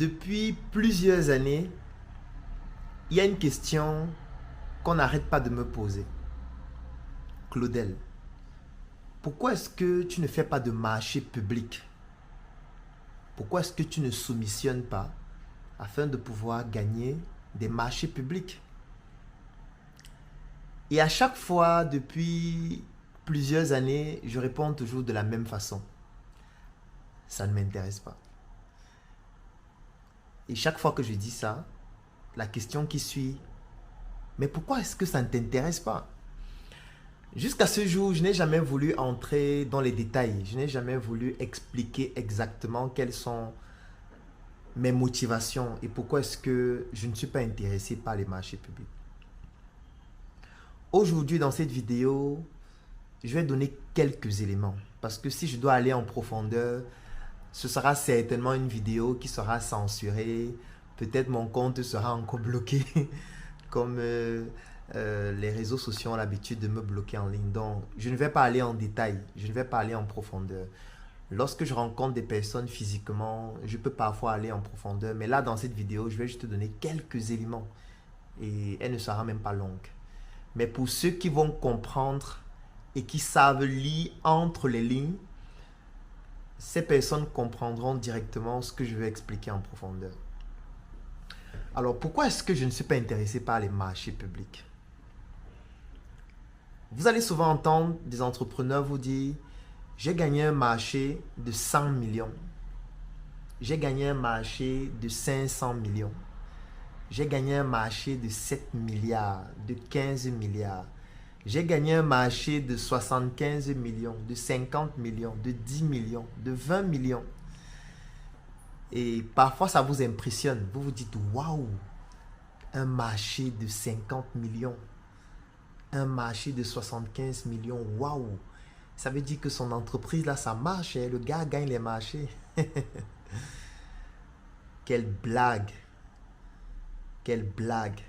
Depuis plusieurs années, il y a une question qu'on n'arrête pas de me poser. Claudel, pourquoi est-ce que tu ne fais pas de marché public? Pourquoi est-ce que tu ne soumissionnes pas afin de pouvoir gagner des marchés publics? Et à chaque fois, depuis plusieurs années, je réponds toujours de la même façon. Ça ne m'intéresse pas. Et chaque fois que je dis ça, la question qui suit, mais pourquoi est-ce que ça ne t'intéresse pas? Jusqu'à ce jour, je n'ai jamais voulu entrer dans les détails. Je n'ai jamais voulu expliquer exactement quelles sont mes motivations et pourquoi est-ce que je ne suis pas intéressé par les marchés publics. Aujourd'hui, dans cette vidéo, je vais donner quelques éléments. Parce que si je dois aller en profondeur, ce sera certainement une vidéo qui sera censurée. Peut-être mon compte sera encore bloqué, comme les réseaux sociaux ont l'habitude de me bloquer en ligne. Donc, je ne vais pas aller en détail, je ne vais pas aller en profondeur. Lorsque je rencontre des personnes physiquement, je peux parfois aller en profondeur. Mais là, dans cette vidéo, je vais juste te donner quelques éléments. Et elle ne sera même pas longue. Mais pour ceux qui vont comprendre et qui savent lire entre les lignes, ces personnes comprendront directement ce que je vais expliquer en profondeur. Alors, pourquoi est-ce que je ne suis pas intéressé par les marchés publics? Vous allez souvent entendre des entrepreneurs vous dire « J'ai gagné un marché de 100 millions. J'ai gagné un marché de 500 millions. J'ai gagné un marché de 7 milliards, de 15 milliards. J'ai gagné un marché de 75 millions, de 50 millions, de 10 millions, de 20 millions. » Et parfois, ça vous impressionne. Vous vous dites « Waouh, un marché de 50 millions, un marché de 75 millions, waouh. Ça veut dire que son entreprise, là, ça marche. Le gars gagne les marchés. » Quelle blague. Quelle blague.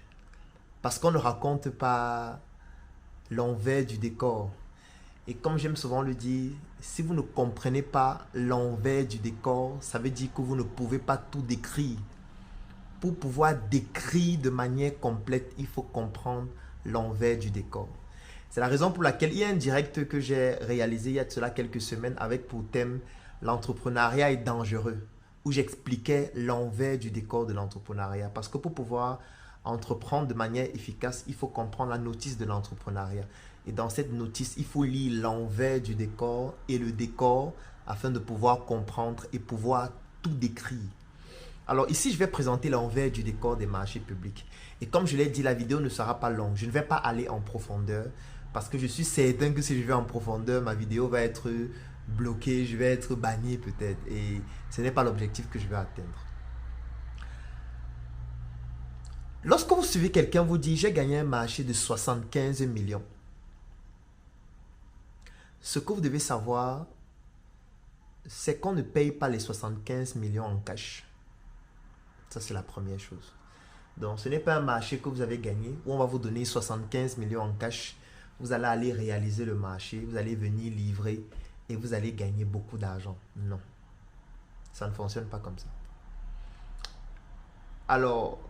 Parce qu'on ne raconte pas l'envers du décor. Et comme j'aime souvent le dire, si vous ne comprenez pas l'envers du décor, ça veut dire que vous ne pouvez pas tout décrire. Pour pouvoir décrire de manière complète, il faut comprendre l'envers du décor. C'est la raison pour laquelle il y a un direct que j'ai réalisé il y a de cela quelques semaines avec pour thème l'entrepreneuriat est dangereux, où j'expliquais l'envers du décor de l'entrepreneuriat. Parce que pour pouvoir entreprendre de manière efficace, il faut comprendre la notice de l'entrepreneuriat. Et dans cette notice, il faut lire l'envers du décor et le décor afin de pouvoir comprendre et pouvoir tout décrire. Alors ici, je vais présenter l'envers du décor des marchés publics. Et comme je l'ai dit, la vidéo ne sera pas longue. Je ne vais pas aller en profondeur parce que je suis certain que si je vais en profondeur, ma vidéo va être bloquée, je vais être banni peut-être. Et ce n'est pas l'objectif que je vais atteindre. Lorsque vous suivez quelqu'un vous dit « J'ai gagné un marché de 75 millions », ce que vous devez savoir, c'est qu'on ne paye pas les 75 millions en cash. Ça, c'est la première chose. Donc, ce n'est pas un marché que vous avez gagné où on va vous donner 75 millions en cash. Vous allez aller réaliser le marché, vous allez venir livrer et vous allez gagner beaucoup d'argent. Non, ça ne fonctionne pas comme ça. Alors,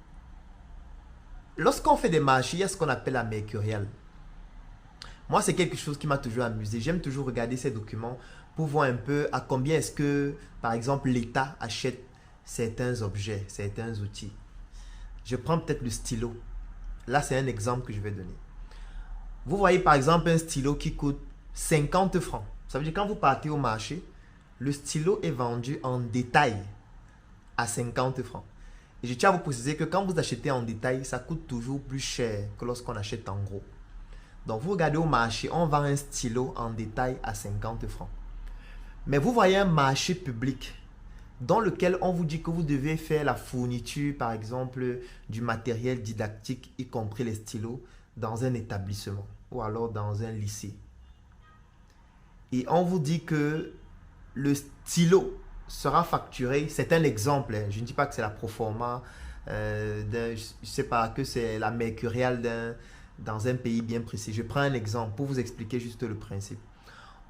lorsqu'on fait des marchés, il y a ce qu'on appelle la mercuriale. Moi, c'est quelque chose qui m'a toujours amusé. J'aime toujours regarder ces documents pour voir un peu à combien est-ce que, par exemple, l'État achète certains objets, certains outils. Je prends peut-être le stylo. Là, c'est un exemple que je vais donner. Vous voyez, par exemple, un stylo qui coûte 50 francs. Ça veut dire que quand vous partez au marché, le stylo est vendu en détail à 50 francs. Et je tiens à vous préciser que quand vous achetez en détail, ça coûte toujours plus cher que lorsqu'on achète en gros. Donc, vous regardez au marché, on vend un stylo en détail à 50 francs. Mais vous voyez un marché public dans lequel on vous dit que vous devez faire la fourniture, par exemple, du matériel didactique, y compris les stylos, dans un établissement ou alors dans un lycée. Et on vous dit que le stylo sera facturé, c'est un exemple, je ne dis pas que c'est la proforma, je ne sais pas, que c'est la mercuriale dans un pays bien précis. Je prends un exemple pour vous expliquer juste le principe.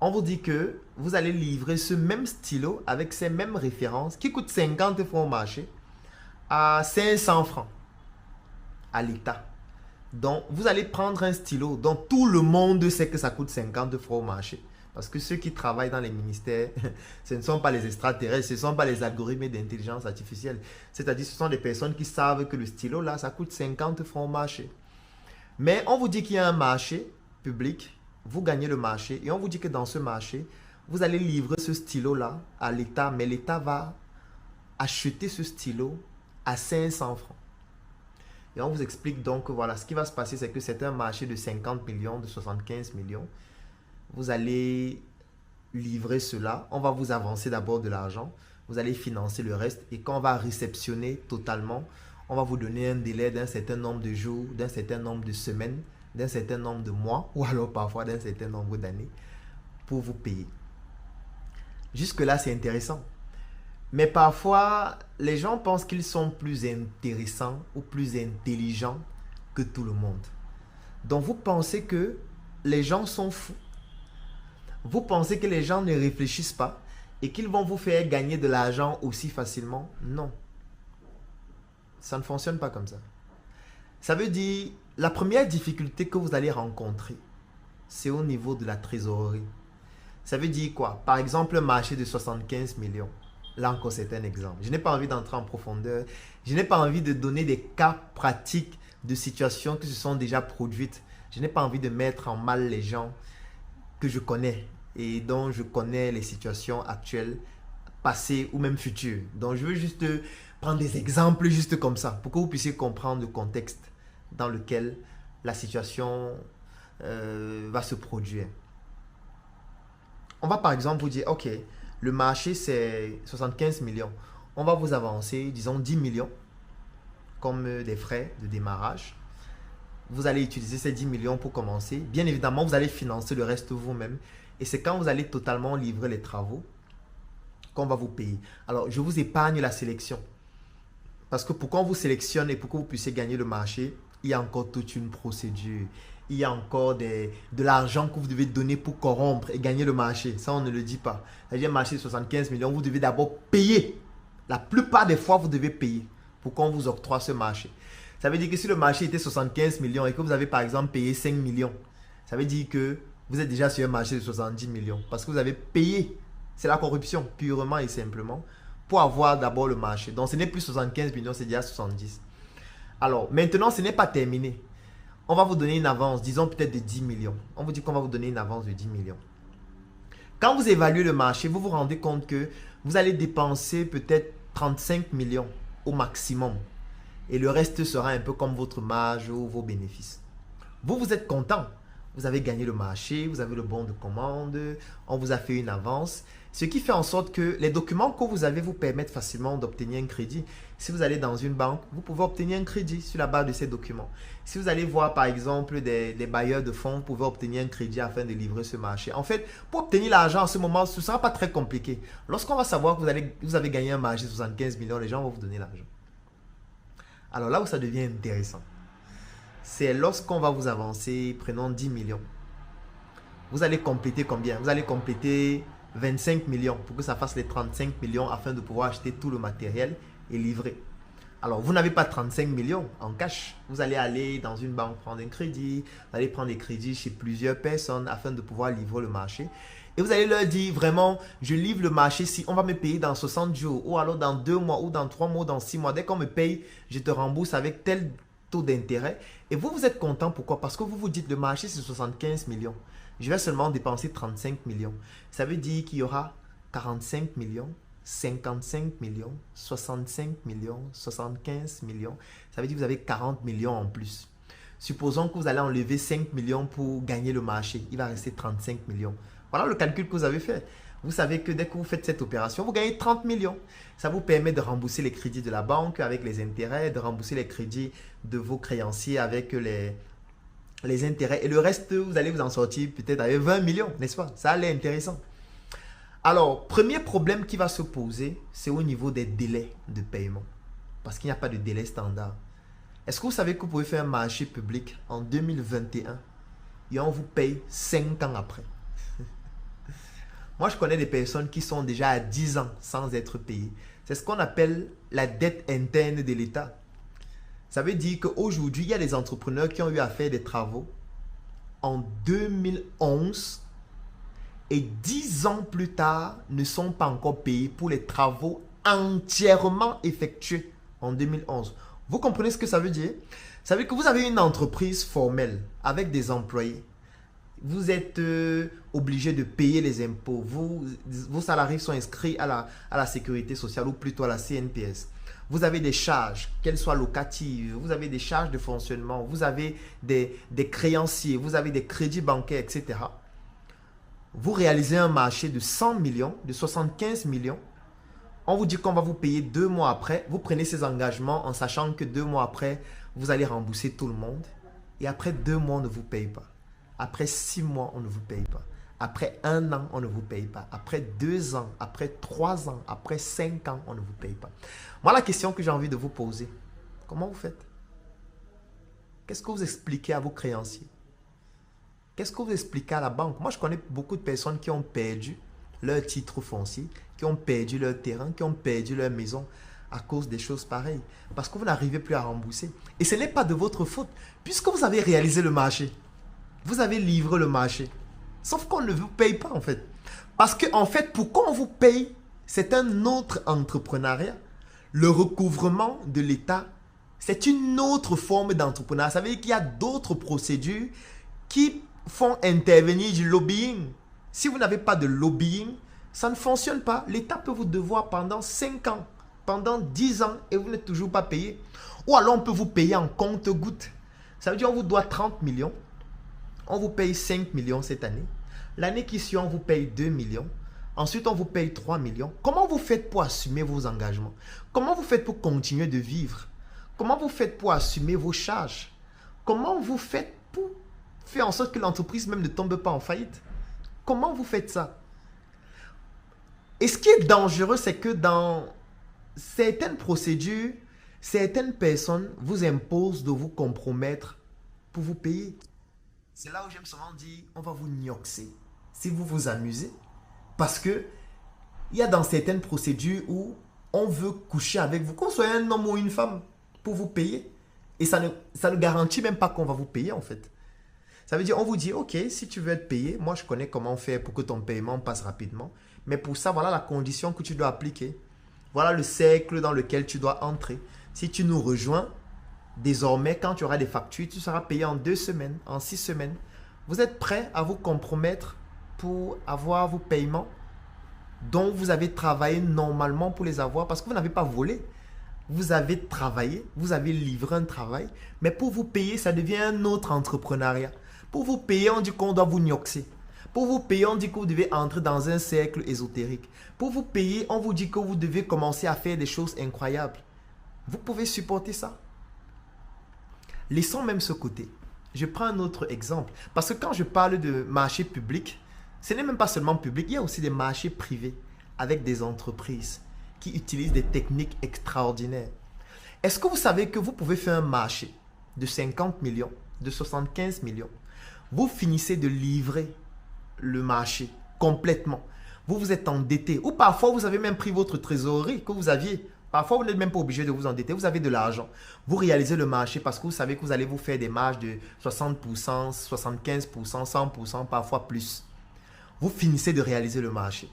On vous dit que vous allez livrer ce même stylo avec ces mêmes références qui coûtent 50 francs au marché à 500 francs à l'État. Donc, vous allez prendre un stylo dont tout le monde sait que ça coûte 50 francs au marché. Parce que ceux qui travaillent dans les ministères, ce ne sont pas les extraterrestres, ce ne sont pas les algorithmes d'intelligence artificielle. C'est-à-dire, ce sont des personnes qui savent que le stylo, là, ça coûte 50 francs au marché. Mais on vous dit qu'il y a un marché public, vous gagnez le marché, et on vous dit que dans ce marché, vous allez livrer ce stylo-là à l'État, mais l'État va acheter ce stylo à 500 francs. Et on vous explique donc que voilà, ce qui va se passer, c'est que c'est un marché de 50 millions, de 75 millions. Vous allez livrer cela, on va vous avancer d'abord de l'argent, vous allez financer le reste, et quand on va réceptionner totalement, on va vous donner un délai d'un certain nombre de jours, d'un certain nombre de semaines, d'un certain nombre de mois, ou alors parfois d'un certain nombre d'années, pour vous payer. Jusque-là, c'est intéressant. Mais parfois, les gens pensent qu'ils sont plus intéressants ou plus intelligents que tout le monde. Donc, vous pensez que les gens sont fous. Vous pensez que les gens ne réfléchissent pas et qu'ils vont vous faire gagner de l'argent aussi facilement? Non. Ça ne fonctionne pas comme ça. Ça veut dire, la première difficulté que vous allez rencontrer, c'est au niveau de la trésorerie. Ça veut dire quoi? Par exemple, un marché de 75 millions. Là encore, c'est un exemple. Je n'ai pas envie d'entrer en profondeur. Je n'ai pas envie de donner des cas pratiques de situations qui se sont déjà produites. Je n'ai pas envie de mettre en mal les gens que je connais et dont je connais les situations actuelles, passées ou même futures. Donc, je veux juste prendre des exemples juste comme ça pour que vous puissiez comprendre le contexte dans lequel la situation va se produire. On va par exemple vous dire, ok, le marché c'est 75 millions. On va vous avancer, disons 10 millions comme des frais de démarrage. Vous allez utiliser ces 10 millions pour commencer. Bien évidemment, vous allez financer le reste vous-même. Et c'est quand vous allez totalement livrer les travaux qu'on va vous payer. Alors, je vous épargne la sélection. Parce que pour qu'on vous sélectionne et pour que vous puissiez gagner le marché, il y a encore toute une procédure. Il y a encore de l'argent que vous devez donner pour corrompre et gagner le marché. Ça, on ne le dit pas. C'est-à-dire un marché de 75 millions, vous devez d'abord payer. La plupart des fois, vous devez payer pour qu'on vous octroie ce marché. Ça veut dire que si le marché était 75 millions et que vous avez par exemple payé 5 millions, ça veut dire que vous êtes déjà sur un marché de 70 millions parce que vous avez payé. C'est la corruption, purement et simplement, pour avoir d'abord le marché. Donc, ce n'est plus 75 millions, c'est déjà 70. Alors, maintenant, ce n'est pas terminé. On va vous donner une avance, disons peut-être de 10 millions. On vous dit qu'on va vous donner une avance de 10 millions. Quand vous évaluez le marché, vous vous rendez compte que vous allez dépenser peut-être 35 millions au maximum. Et le reste sera un peu comme votre marge ou vos bénéfices. Vous, vous êtes content. Vous avez gagné le marché, vous avez le bon de commande, on vous a fait une avance. Ce qui fait en sorte que les documents que vous avez vous permettent facilement d'obtenir un crédit. Si vous allez dans une banque, vous pouvez obtenir un crédit sur la base de ces documents. Si vous allez voir par exemple des bailleurs de fonds, vous pouvez obtenir un crédit afin de livrer ce marché. En fait, pour obtenir l'argent en ce moment, ce ne sera pas très compliqué. Lorsqu'on va savoir que vous avez gagné un marché de 75 millions, les gens vont vous donner l'argent. Alors là où ça devient intéressant, c'est lorsqu'on va vous avancer, prenons 10 millions. Vous allez compléter combien? Vous allez compléter 25 millions pour que ça fasse les 35 millions afin de pouvoir acheter tout le matériel et livrer. Alors, vous n'avez pas 35 millions en cash. Vous allez aller dans une banque prendre un crédit. Vous allez prendre des crédits chez plusieurs personnes afin de pouvoir livrer le marché. Et vous allez leur dire vraiment, je livre le marché si on va me payer dans 60 jours ou alors dans 2 mois ou dans 3 mois ou dans 6 mois. Dès qu'on me paye, je te rembourse avec tel taux d'intérêt. Et vous, vous êtes content. Pourquoi? Parce que vous vous dites, le marché c'est 75 millions. Je vais seulement dépenser 35 millions. Ça veut dire qu'il y aura 45 millions, 55 millions, 65 millions, 75 millions. Ça veut dire que vous avez 40 millions en plus. Supposons que vous allez enlever 5 millions pour gagner le marché. Il va rester 35 millions. Voilà le calcul que vous avez fait. Vous savez que dès que vous faites cette opération, vous gagnez 30 millions. Ça vous permet de rembourser les crédits de la banque avec les intérêts, de rembourser les crédits de vos créanciers avec les intérêts. Et le reste, vous allez vous en sortir peut-être avec 20 millions, n'est-ce pas? Ça a l'air intéressant. Alors, premier problème qui va se poser, c'est au niveau des délais de paiement. Parce qu'il n'y a pas de délai standard. Est-ce que vous savez que vous pouvez faire un marché public en 2021 et on vous paye 5 ans après? Moi, je connais des personnes qui sont déjà à 10 ans sans être payées. C'est ce qu'on appelle la dette interne de l'État. Ça veut dire qu'aujourd'hui, il y a des entrepreneurs qui ont eu à faire des travaux en 2011 et 10 ans plus tard ne sont pas encore payés pour les travaux entièrement effectués en 2011. Vous comprenez ce que ça veut dire? Ça veut dire que vous avez une entreprise formelle avec des employés. Vous êtes obligé de payer les impôts. Vos salariés sont inscrits à la sécurité sociale ou plutôt à la CNPS. Vous avez des charges, qu'elles soient locatives, vous avez des charges de fonctionnement, vous avez des créanciers, vous avez des crédits bancaires, etc. Vous réalisez un marché de 100 millions, de 75 millions. On vous dit qu'on va vous payer 2 mois après. Vous prenez ces engagements en sachant que 2 mois après, vous allez rembourser tout le monde. Et après 2 mois, on ne vous paye pas. Après 6 mois, on ne vous paye pas. Après 1 an, on ne vous paye pas. Après 2 ans, après 3 ans, après 5 ans, on ne vous paye pas. Moi, la question que j'ai envie de vous poser, comment vous faites? Qu'est-ce que vous expliquez à vos créanciers? Qu'est-ce que vous expliquez à la banque? Moi, je connais beaucoup de personnes qui ont perdu leur titre foncier, qui ont perdu leur terrain, qui ont perdu leur maison à cause des choses pareilles. Parce que vous n'arrivez plus à rembourser. Et ce n'est pas de votre faute, puisque vous avez réalisé le marché. Vous avez livré le marché. Sauf qu'on ne vous paye pas en fait. Parce que en fait, pourquoi on vous paye, c'est un autre entrepreneuriat. Le recouvrement de l'État, c'est une autre forme d'entrepreneuriat. Ça veut dire qu'il y a d'autres procédures qui font intervenir du lobbying. Si vous n'avez pas de lobbying, ça ne fonctionne pas. L'État peut vous devoir pendant 5 ans, pendant 10 ans et vous n'êtes toujours pas payé. Ou alors on peut vous payer en compte-gouttes. Ça veut dire qu'on vous doit 30 millions. On vous paye 5 millions cette année. L'année qui suit, on vous paye 2 millions. Ensuite, on vous paye 3 millions. Comment vous faites pour assumer vos engagements? Comment vous faites pour continuer de vivre? Comment vous faites pour assumer vos charges? Comment vous faites pour faire en sorte que l'entreprise même ne tombe pas en faillite? Comment vous faites ça? Et ce qui est dangereux, c'est que dans certaines procédures, certaines personnes vous imposent de vous compromettre pour vous payer. C'est là où j'aime souvent dire, on va vous gnoxer si vous vous amusez. Parce que il y a dans certaines procédures où on veut coucher avec vous, qu'on soit un homme ou une femme, pour vous payer. Et ça ne garantit même pas qu'on va vous payer en fait. Ça veut dire, on vous dit, ok, si tu veux être payé, moi je connais comment faire pour que ton paiement passe rapidement. Mais pour ça, voilà la condition que tu dois appliquer. Voilà le cercle dans lequel tu dois entrer. Si tu nous rejoins, désormais, quand tu auras des factures, tu seras payé en 2 semaines, en 6 semaines. Vous êtes prêt à vous compromettre pour avoir vos paiements dont vous avez travaillé normalement pour les avoir parce que vous n'avez pas volé. Vous avez travaillé, vous avez livré un travail, mais pour vous payer, ça devient un autre entrepreneuriat. Pour vous payer, on dit qu'on doit vous gnoxer. Pour vous payer, on dit que vous devez entrer dans un cercle ésotérique. Pour vous payer, on vous dit que vous devez commencer à faire des choses incroyables. Vous pouvez supporter ça? Laissons même ce côté. Je prends un autre exemple. Parce que quand je parle de marché public, ce n'est même pas seulement public, il y a aussi des marchés privés avec des entreprises qui utilisent des techniques extraordinaires. Est-ce que vous savez que vous pouvez faire un marché de 50 millions, de 75 millions? Vous finissez de livrer le marché complètement. Vous vous êtes endetté ou parfois vous avez même pris votre trésorerie que vous aviez. Parfois, vous n'êtes même pas obligé de vous endetter. Vous avez de l'argent. Vous réalisez le marché parce que vous savez que vous allez vous faire des marges de 60%, 75%, 100%, parfois plus. Vous finissez de réaliser le marché.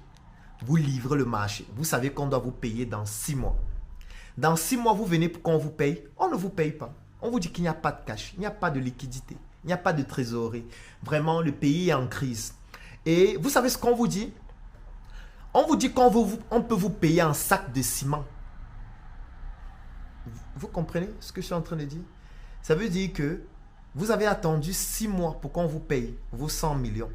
Vous livrez le marché. Vous savez qu'on doit vous payer dans 6 mois. Dans 6 mois, vous venez pour qu'on vous paye. On ne vous paye pas. On vous dit qu'il n'y a pas de cash. Il n'y a pas de liquidité. Il n'y a pas de trésorerie. Vraiment, le pays est en crise. Et vous savez ce qu'on vous dit? On vous dit qu'on peut vous payer en sac de ciment. Vous comprenez ce que je suis en train de dire? Ça veut dire que vous avez attendu 6 mois pour qu'on vous paye vos 100 millions.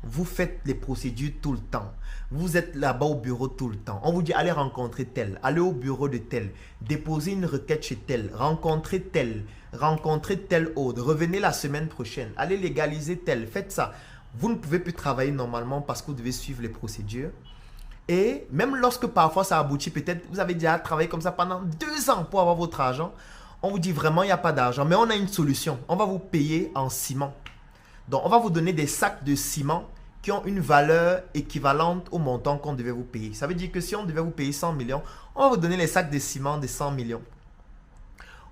Vous faites les procédures tout le temps. Vous êtes là-bas au bureau tout le temps. On vous dit allez rencontrer tel, allez au bureau de tel, déposer une requête chez tel, rencontrer tel autre, revenez la semaine prochaine, allez légaliser tel, faites ça. Vous ne pouvez plus travailler normalement parce que vous devez suivre les procédures. Et même lorsque parfois ça aboutit, peut-être vous avez déjà travaillé comme ça pendant 2 ans pour avoir votre argent, on vous dit vraiment il n'y a pas d'argent, mais on a une solution. On va vous payer en ciment. Donc on va vous donner des sacs de ciment qui ont une valeur équivalente au montant qu'on devait vous payer. Ça veut dire que si on devait vous payer 100 millions, on va vous donner les sacs de ciment de 100 millions.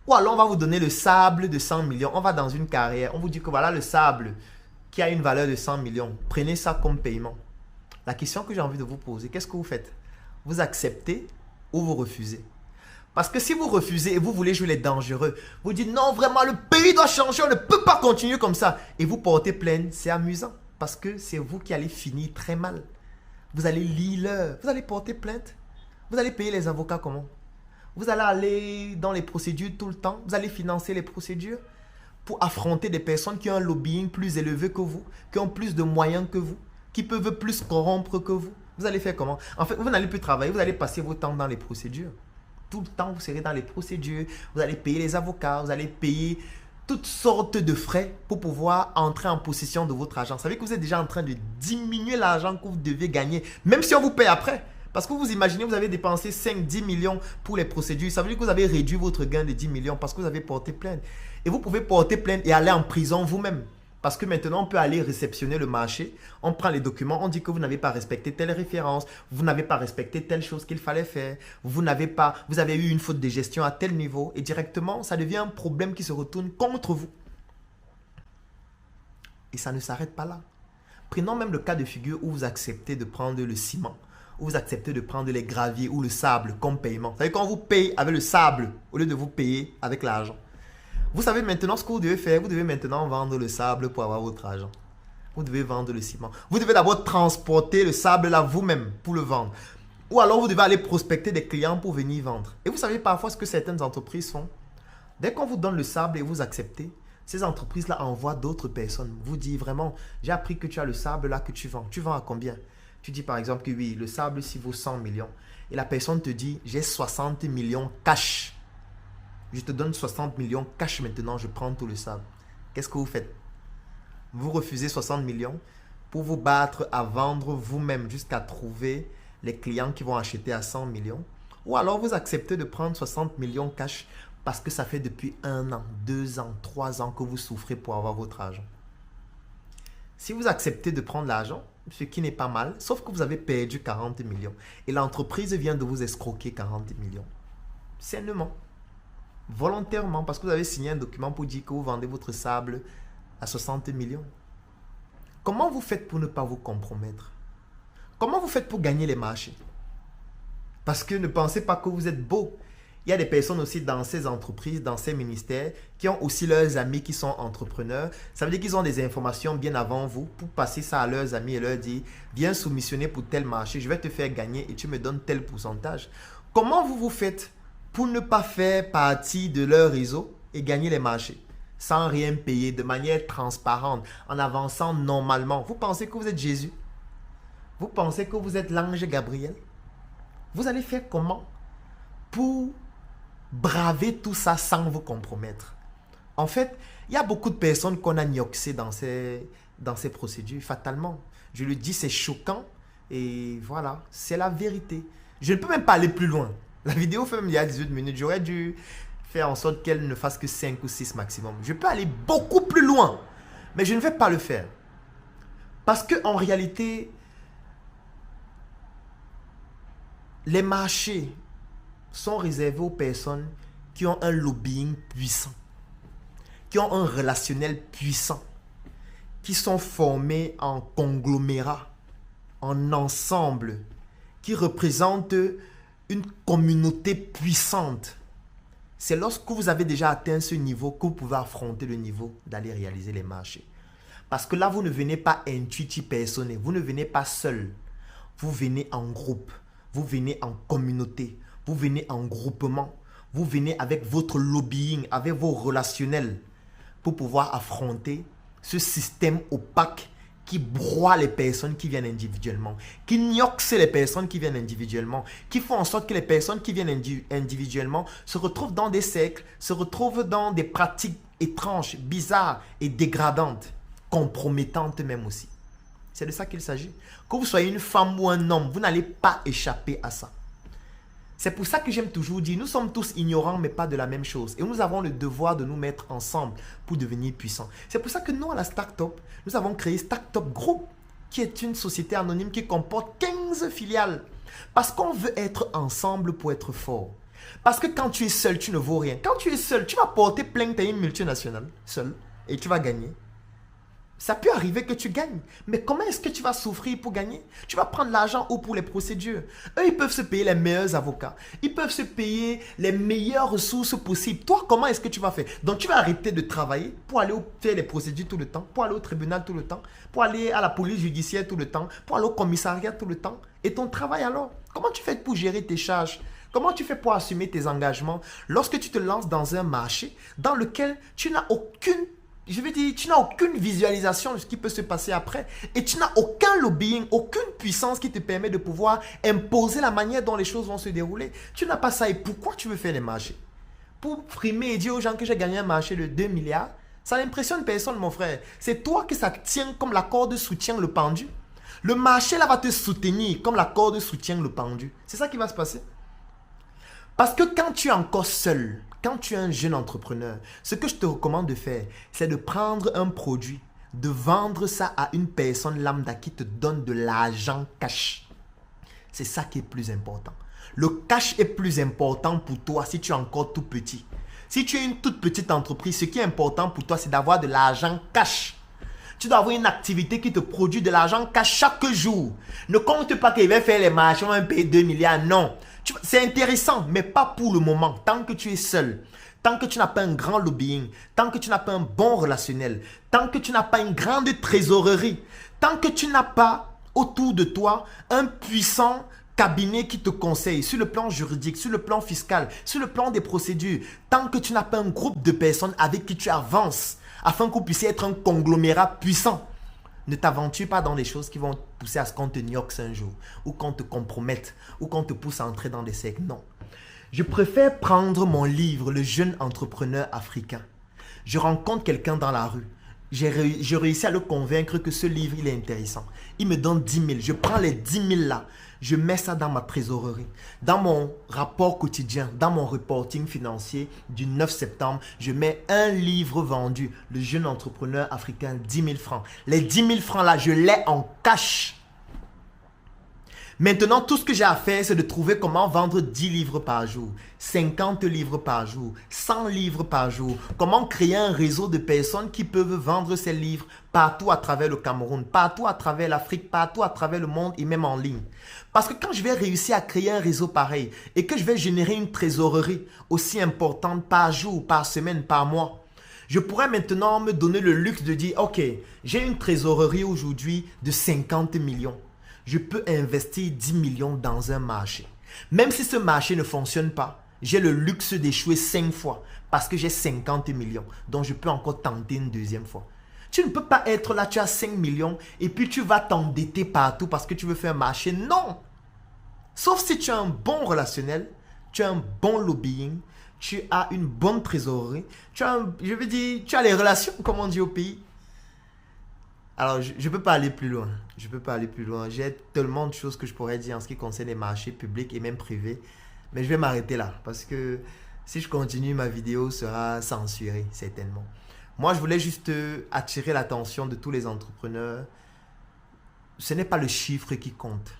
Ou alors on va vous donner le sable de 100 millions. On va dans une carrière, on vous dit que voilà le sable qui a une valeur de 100 millions. Prenez ça comme paiement. La question que j'ai envie de vous poser, qu'est-ce que vous faites? Vous acceptez ou vous refusez? Parce que si vous refusez et vous voulez jouer les dangereux, vous dites non, vraiment, le pays doit changer, on ne peut pas continuer comme ça. Et vous portez plainte, c'est amusant. Parce que c'est vous qui allez finir très mal. Vous allez lire l'heure, vous allez porter plainte. Vous allez payer les avocats comment? Vous allez aller dans les procédures tout le temps. Vous allez financer les procédures pour affronter des personnes qui ont un lobbying plus élevé que vous, qui ont plus de moyens que vous, qui peuvent plus corrompre que vous. Vous allez faire comment? En fait, vous n'allez plus travailler, vous allez passer votre temps dans les procédures. Tout le temps, vous serez dans les procédures, vous allez payer les avocats, vous allez payer toutes sortes de frais pour pouvoir entrer en possession de votre argent. Vous savez que vous êtes déjà en train de diminuer l'argent que vous devez gagner, même si on vous paye après. Parce que vous imaginez, vous avez dépensé 5-10 millions pour les procédures. Ça veut dire que vous avez réduit votre gain de 10 millions parce que vous avez porté plainte. Et vous pouvez porter plainte et aller en prison vous-même. Parce que maintenant, on peut aller réceptionner le marché. On prend les documents, on dit que vous n'avez pas respecté telle référence, vous n'avez pas respecté telle chose qu'il fallait faire, vous avez eu une faute de gestion à tel niveau. Et directement, ça devient un problème qui se retourne contre vous. Et ça ne s'arrête pas là. Prenons même le cas de figure où vous acceptez de prendre le ciment, où vous acceptez de prendre les graviers ou le sable comme paiement. Vous savez, quand on vous paye avec le sable au lieu de vous payer avec l'argent. Vous savez maintenant ce que vous devez faire. Vous devez maintenant vendre le sable pour avoir votre argent. Vous devez vendre le ciment. Vous devez d'abord transporter le sable là vous-même pour le vendre. Ou alors vous devez aller prospecter des clients pour venir vendre. Et vous savez parfois ce que certaines entreprises font. Dès qu'on vous donne le sable et vous acceptez, ces entreprises-là envoient d'autres personnes. Vous disent vraiment, j'ai appris que tu as le sable là que tu vends. Tu vends à combien? Tu dis par exemple que oui, le sable ici vaut 100 millions. Et la personne te dit, j'ai 60 millions cash. Je te donne 60 millions cash maintenant, je prends tout le sable. Qu'est-ce que vous faites? Vous refusez 60 millions pour vous battre à vendre vous-même jusqu'à trouver les clients qui vont acheter à 100 millions. Ou alors vous acceptez de prendre 60 millions cash parce que ça fait depuis 1 an, 2 ans, 3 ans que vous souffrez pour avoir votre argent. Si vous acceptez de prendre l'argent, ce qui n'est pas mal, sauf que vous avez perdu 40 millions et l'entreprise vient de vous escroquer 40 millions. Sainement. Volontairement, parce que vous avez signé un document pour dire que vous vendez votre sable à 60 millions. Comment vous faites pour ne pas vous compromettre? Comment vous faites pour gagner les marchés? Parce que ne pensez pas que vous êtes beau. Il y a des personnes aussi dans ces entreprises, dans ces ministères, qui ont aussi leurs amis qui sont entrepreneurs. Ça veut dire qu'ils ont des informations bien avant vous pour passer ça à leurs amis et leur dire, viens soumissionner pour tel marché, je vais te faire gagner et tu me donnes tel pourcentage. Comment vous faites pour ne pas faire partie de leur réseau et gagner les marchés sans rien payer, de manière transparente, en avançant normalement? Vous pensez que vous êtes Jésus? Vous pensez que vous êtes l'ange Gabriel? Vous allez faire comment pour braver tout ça sans vous compromettre? En fait, il y a beaucoup de personnes qu'on a nioxées dans ces procédures, fatalement. Je le dis, c'est choquant et voilà, c'est la vérité. Je ne peux même pas aller plus loin. La vidéo fait même il y a 18 minutes. J'aurais dû faire en sorte qu'elle ne fasse que 5 ou 6 maximum. Je peux aller beaucoup plus loin. Mais je ne vais pas le faire. Parce qu'en réalité, les marchés sont réservés aux personnes qui ont un lobbying puissant, qui ont un relationnel puissant, qui sont formés en conglomérats, en ensemble, qui représentent une communauté puissante. C'est lorsque vous avez déjà atteint ce niveau que vous pouvez affronter le niveau d'aller réaliser les marchés. Parce que là, vous ne venez pas intuitif personnel, vous ne venez pas seul. Vous venez en groupe, vous venez en communauté, vous venez en groupement, vous venez avec votre lobbying, avec vos relationnels pour pouvoir affronter ce système opaque qui broie les personnes qui viennent individuellement, qui nioxe les personnes qui viennent individuellement, qui font en sorte que les personnes qui viennent individuellement se retrouvent dans des cercles, se retrouvent dans des pratiques étranges, bizarres et dégradantes, compromettantes même aussi. C'est de ça qu'il s'agit. Que vous soyez une femme ou un homme, vous n'allez pas échapper à ça. C'est pour ça que j'aime toujours dire, nous sommes tous ignorants mais pas de la même chose. Et nous avons le devoir de nous mettre ensemble pour devenir puissants. C'est pour ça que nous, à la Startup, nous avons créé Startup Group. qui est une société anonyme qui comporte 15 filiales. Parce qu'on veut être ensemble pour être fort. Parce que quand tu es seul, tu ne vaux rien. Quand tu es seul, tu vas porter plainte à une multinationale, seul, et tu vas gagner. Ça peut arriver que tu gagnes. Mais comment est-ce que tu vas souffrir pour gagner? Tu vas prendre l'argent où pour les procédures? Eux, ils peuvent se payer les meilleurs avocats. Ils peuvent se payer les meilleures ressources possibles. Toi, comment est-ce que tu vas faire? Donc, tu vas arrêter de travailler pour aller faire les procédures tout le temps, pour aller au tribunal tout le temps, pour aller à la police judiciaire tout le temps, pour aller au commissariat tout le temps. Et ton travail alors? Comment tu fais pour gérer tes charges? Comment tu fais pour assumer tes engagements lorsque tu te lances dans un marché dans lequel tu n'as aucune visualisation de ce qui peut se passer après. Et tu n'as aucun lobbying, aucune puissance qui te permet de pouvoir imposer la manière dont les choses vont se dérouler. Tu n'as pas ça. Et pourquoi tu veux faire les marchés? Pour frimer et dire aux gens que j'ai gagné un marché de 2 milliards? Ça n'impressionne personne, mon frère. C'est toi que ça tient comme la corde soutient le pendu. Le marché là va te soutenir comme la corde soutient le pendu. C'est ça qui va se passer. Parce que quand tu es encore seul, quand tu es un jeune entrepreneur, ce que je te recommande de faire, c'est de prendre un produit, de vendre ça à une personne lambda qui te donne de l'argent cash. C'est ça qui est plus important. Le cash est plus important pour toi si tu es encore tout petit. Si tu es une toute petite entreprise, ce qui est important pour toi, c'est d'avoir de l'argent cash. Tu dois avoir une activité qui te produit de l'argent cash chaque jour. Ne compte pas qu'il va faire les marchés, on va payer 2 milliards, non. C'est intéressant, mais pas pour le moment. Tant que tu es seul, tant que tu n'as pas un grand lobbying, tant que tu n'as pas un bon relationnel, tant que tu n'as pas une grande trésorerie, tant que tu n'as pas autour de toi un puissant cabinet qui te conseille sur le plan juridique, sur le plan fiscal, sur le plan des procédures, tant que tu n'as pas un groupe de personnes avec qui tu avances afin que vous puissiez être un conglomérat puissant. Ne t'aventure pas dans des choses qui vont te pousser à ce qu'on te gnoxe un jour, ou qu'on te compromette, ou qu'on te pousse à entrer dans des cercles. Non. Je préfère prendre mon livre, Le jeune entrepreneur africain. Je rencontre quelqu'un dans la rue. J'ai réussi à le convaincre que ce livre, il est intéressant. Il me donne 10 000. Je prends les 10 000 là. Je mets ça dans ma trésorerie, dans mon rapport quotidien, dans mon reporting financier du 9 septembre. Je mets un livre vendu, Le jeune entrepreneur africain, 10 000 francs. Les 10 000 francs là, je l'ai en cash. Maintenant, tout ce que j'ai à faire, c'est de trouver comment vendre 10 livres par jour, 50 livres par jour, 100 livres par jour. Comment créer un réseau de personnes qui peuvent vendre ces livres partout à travers le Cameroun, partout à travers l'Afrique, partout à travers le monde et même en ligne. Parce que quand je vais réussir à créer un réseau pareil et que je vais générer une trésorerie aussi importante par jour, par semaine, par mois, je pourrais maintenant me donner le luxe de dire, ok, j'ai une trésorerie aujourd'hui de 50 millions. Je peux investir 10 millions dans un marché. Même si ce marché ne fonctionne pas, j'ai le luxe d'échouer 5 fois parce que j'ai 50 millions. Donc, je peux encore tenter une deuxième fois. Tu ne peux pas être là, tu as 5 millions et puis tu vas t'endetter partout parce que tu veux faire un marché. Non! Sauf si tu as un bon relationnel, tu as un bon lobbying, tu as une bonne trésorerie, tu as les relations, comme on dit au pays. Alors, je ne peux pas aller plus loin. Je ne peux pas aller plus loin. J'ai tellement de choses que je pourrais dire en ce qui concerne les marchés publics et même privés. Mais je vais m'arrêter là parce que si je continue, ma vidéo sera censurée, certainement. Moi, je voulais juste attirer l'attention de tous les entrepreneurs. Ce n'est pas le chiffre qui compte.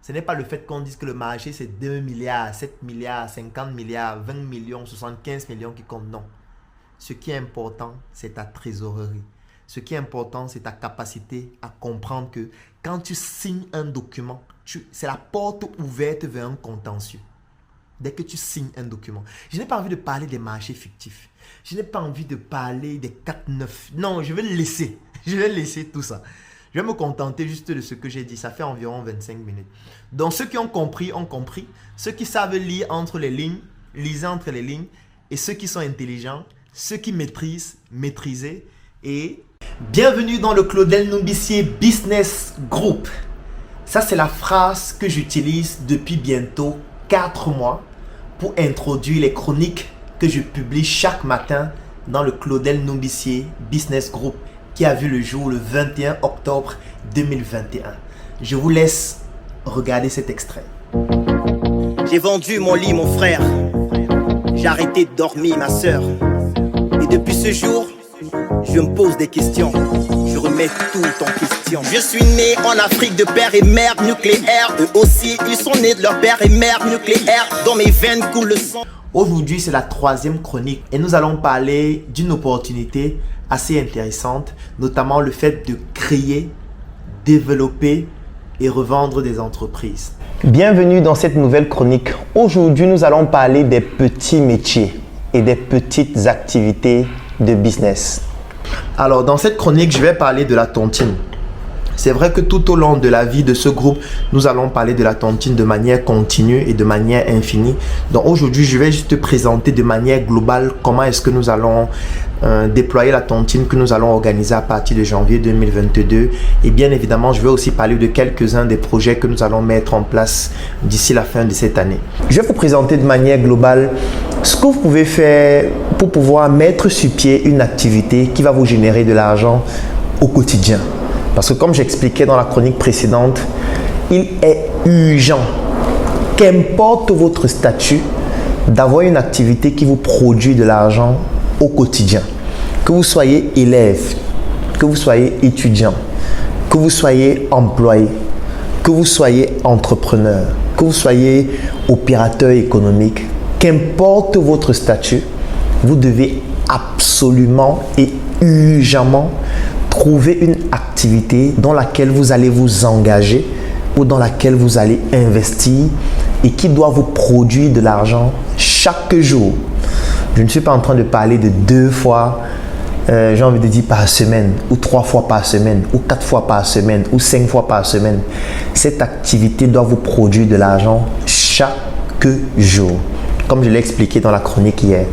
Ce n'est pas le fait qu'on dise que le marché, c'est 2 milliards, 7 milliards, 50 milliards, 20 millions, 75 millions qui comptent. Non. Ce qui est important, c'est ta trésorerie. Ce qui est important, c'est ta capacité à comprendre que quand tu signes un document, c'est la porte ouverte vers un contentieux. Dès que tu signes un document. Je n'ai pas envie de parler des marchés fictifs. Je n'ai pas envie de parler des 4-9. Non, je vais le laisser. Je vais laisser tout ça. Je vais me contenter juste de ce que j'ai dit. Ça fait environ 25 minutes. Donc, ceux qui ont compris, ont compris. Ceux qui savent lire entre les lignes, lisez entre les lignes. Et ceux qui sont intelligents, ceux qui maîtrisent, maîtrisez. Et bienvenue dans le Claudel Numbissier Business Group. Ça, c'est la phrase que j'utilise depuis bientôt 4 mois pour introduire les chroniques que je publie chaque matin dans le Claudel Numbissier Business Group qui a vu le jour le 21 octobre 2021. Je vous laisse regarder cet extrait. J'ai vendu mon lit, mon frère. J'ai arrêté de dormir, ma soeur. Et depuis ce jour, je me pose des questions. Je remets tout en question. Je suis né en Afrique de père et mère nucléaire. Eux aussi, ils sont nés de leur père et mère nucléaire. Dans mes veines coule le sang. Aujourd'hui, c'est la 3e chronique et nous allons parler d'une opportunité assez intéressante, notamment le fait de créer, développer et revendre des entreprises. Bienvenue dans cette nouvelle chronique. Aujourd'hui, nous allons parler des petits métiers et des petites activités de business. Alors, dans cette chronique, je vais parler de la tontine. C'est vrai que tout au long de la vie de ce groupe, nous allons parler de la tontine de manière continue et de manière infinie. Donc aujourd'hui, je vais juste te présenter de manière globale comment est-ce que nous allons déployer la tontine que nous allons organiser à partir de janvier 2022. Et bien évidemment, je vais aussi parler de quelques-uns des projets que nous allons mettre en place d'ici la fin de cette année. Je vais vous présenter de manière globale ce que vous pouvez faire pour pouvoir mettre sur pied une activité qui va vous générer de l'argent au quotidien. Parce que comme j'expliquais dans la chronique précédente, il est urgent, qu'importe votre statut, d'avoir une activité qui vous produit de l'argent au quotidien. Que vous soyez élève, que vous soyez étudiant, que vous soyez employé, que vous soyez entrepreneur, que vous soyez opérateur économique, qu'importe votre statut, vous devez absolument et urgemment trouver une activité dans laquelle vous allez vous engager ou dans laquelle vous allez investir et qui doit vous produire de l'argent chaque jour. Je ne suis pas en train de parler de 2 fois, j'ai envie de dire par semaine, ou 3 fois par semaine, ou 4 fois par semaine, ou 5 fois par semaine. Cette activité doit vous produire de l'argent chaque jour, comme je l'ai expliqué dans la chronique hier.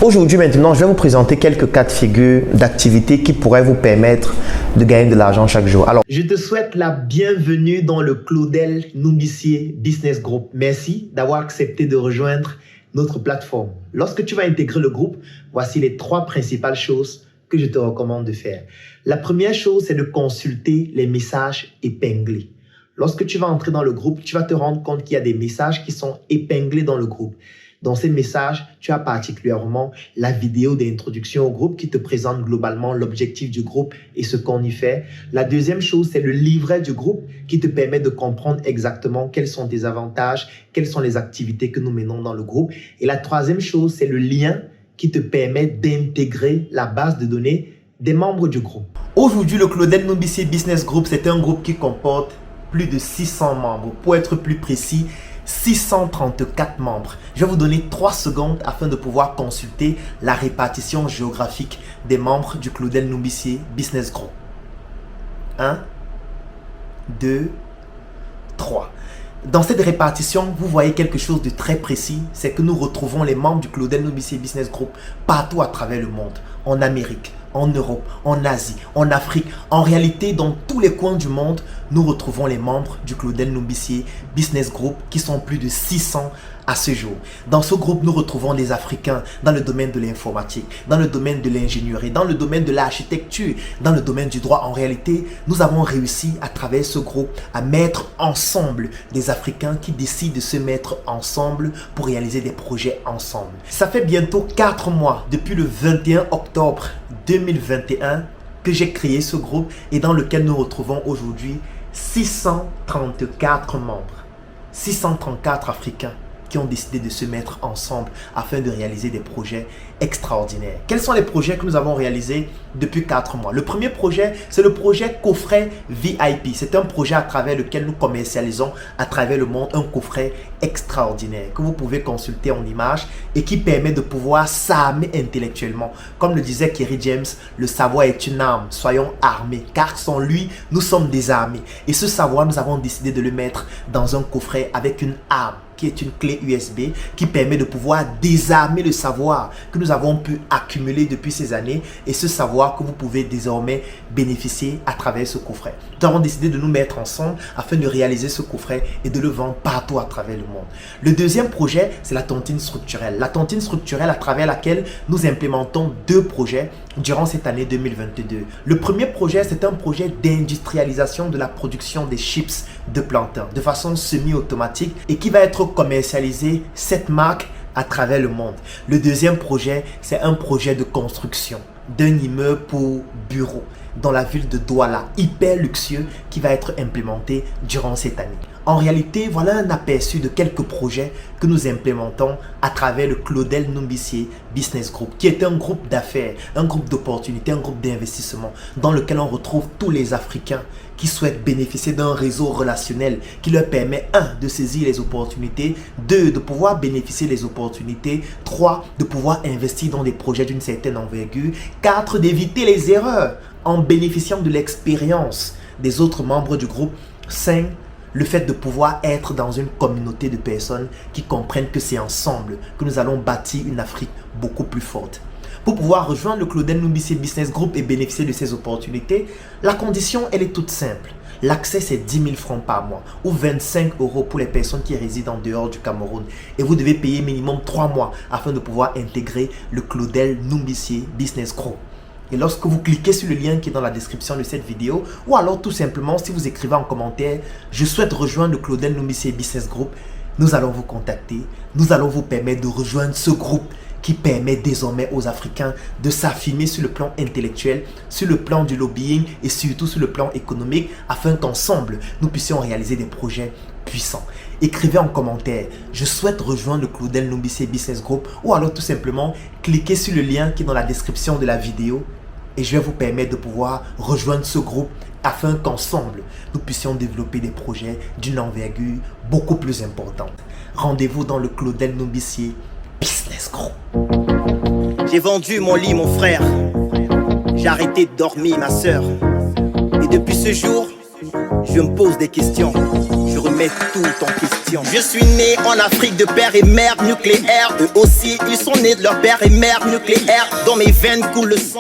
Aujourd'hui, maintenant, je vais vous présenter quelques cas de figure d'activités qui pourraient vous permettre de gagner de l'argent chaque jour. Alors, je te souhaite la bienvenue dans le Claudel Numbissier Business Group. Merci d'avoir accepté de rejoindre notre plateforme. Lorsque tu vas intégrer le groupe, voici les 3 principales choses que je te recommande de faire. La première chose, c'est de consulter les messages épinglés. Lorsque tu vas entrer dans le groupe, tu vas te rendre compte qu'il y a des messages qui sont épinglés dans le groupe. Dans ces messages, tu as particulièrement la vidéo d'introduction au groupe qui te présente globalement l'objectif du groupe et ce qu'on y fait. La deuxième chose, c'est le livret du groupe qui te permet de comprendre exactement quels sont tes avantages, quelles sont les activités que nous menons dans le groupe. Et la troisième chose, c'est le lien qui te permet d'intégrer la base de données des membres du groupe. Aujourd'hui, le Claudel Numbissier Business Group, c'est un groupe qui comporte plus de 600 membres. Pour être plus précis, 634 membres. Je vais vous donner 3 secondes afin de pouvoir consulter la répartition géographique des membres du Claudel Numbissier Business Group. 1, 2, 3. Dans cette répartition, vous voyez quelque chose de très précis, c'est que nous retrouvons les membres du Claudel Numbissier Business Group partout à travers le monde, en Amérique, en Europe, en Asie, en Afrique. En réalité, dans tous les coins du monde, nous retrouvons les membres du Claudel Numbissier Business Group qui sont plus de 600 à ce jour. Dans ce groupe, nous retrouvons des Africains dans le domaine de l'informatique, dans le domaine de l'ingénierie, dans le domaine de l'architecture, dans le domaine du droit. En réalité, nous avons réussi à travers ce groupe à mettre ensemble des Africains qui décident de se mettre ensemble pour réaliser des projets ensemble. Ça fait bientôt 4 mois depuis le 21 octobre 2021 que j'ai créé ce groupe et dans lequel nous retrouvons aujourd'hui 634 membres, 634 Africains qui ont décidé de se mettre ensemble afin de réaliser des projets extraordinaires. Quels sont les projets que nous avons réalisés depuis 4 mois? Le premier projet, c'est le projet coffret VIP. C'est un projet à travers lequel nous commercialisons à travers le monde un coffret extraordinaire que vous pouvez consulter en images et qui permet de pouvoir s'armer intellectuellement. Comme le disait Kerry James, le savoir est une arme, soyons armés, car sans lui, nous sommes désarmés. Et ce savoir, nous avons décidé de le mettre dans un coffret avec une arme qui est une clé USB qui permet de pouvoir désarmer le savoir que nous avons pu accumuler depuis ces années et ce savoir que vous pouvez désormais bénéficier à travers ce coffret. Nous avons décidé de nous mettre ensemble afin de réaliser ce coffret et de le vendre partout à travers le monde. Le deuxième projet, c'est la tontine structurelle. La tontine structurelle à travers laquelle nous implémentons 2 projets durant cette année 2022. Le premier projet, c'est un projet d'industrialisation de la production des chips de plantain de façon semi-automatique et qui va être commercialisé cette marque à travers le monde. Le deuxième projet, c'est un projet de construction d'un immeuble pour bureaux dans la ville de Douala, hyper luxueux, qui va être implémenté durant cette année. En réalité, voilà un aperçu de quelques projets que nous implémentons à travers le Claudel Numbissier Business Group, qui est un groupe d'affaires, un groupe d'opportunités, un groupe d'investissement dans lequel on retrouve tous les Africains qui souhaitent bénéficier d'un réseau relationnel qui leur permet 1. De saisir les opportunités, 2. De pouvoir bénéficier des opportunités, 3. De pouvoir investir dans des projets d'une certaine envergure, 4. D'éviter les erreurs en bénéficiant de l'expérience des autres membres du groupe, 5. Le fait de pouvoir être dans une communauté de personnes qui comprennent que c'est ensemble que nous allons bâtir une Afrique beaucoup plus forte. Pour pouvoir rejoindre le Claudel Numbissier Business Group et bénéficier de ces opportunités, la condition, elle est toute simple. L'accès, c'est 10 000 francs par mois ou 25 € pour les personnes qui résident en dehors du Cameroun. Et vous devez payer minimum 3 mois afin de pouvoir intégrer le Claudel Numbissier Business Group. Et lorsque vous cliquez sur le lien qui est dans la description de cette vidéo, ou alors tout simplement si vous écrivez en commentaire « Je souhaite rejoindre le Claudel Numbissier Business Group », nous allons vous contacter, nous allons vous permettre de rejoindre ce groupe qui permet désormais aux Africains de s'affirmer sur le plan intellectuel, sur le plan du lobbying et surtout sur le plan économique afin qu'ensemble, nous puissions réaliser des projets puissants. Écrivez en commentaire « Je souhaite rejoindre le Claudel Numbissier Business Group » ou alors tout simplement cliquez sur le lien qui est dans la description de la vidéo et je vais vous permettre de pouvoir rejoindre ce groupe afin qu'ensemble, nous puissions développer des projets d'une envergure beaucoup plus importante. Rendez-vous dans le Claudel Numbissier Business Group. J'ai vendu mon lit, mon frère. J'ai arrêté de dormir, ma soeur. Et depuis ce jour, je me pose des questions. Je remets tout en question. Je suis né en Afrique de père et mère nucléaire. Eux aussi, ils sont nés de leur père et mère nucléaire. Dans mes veines coule le sang.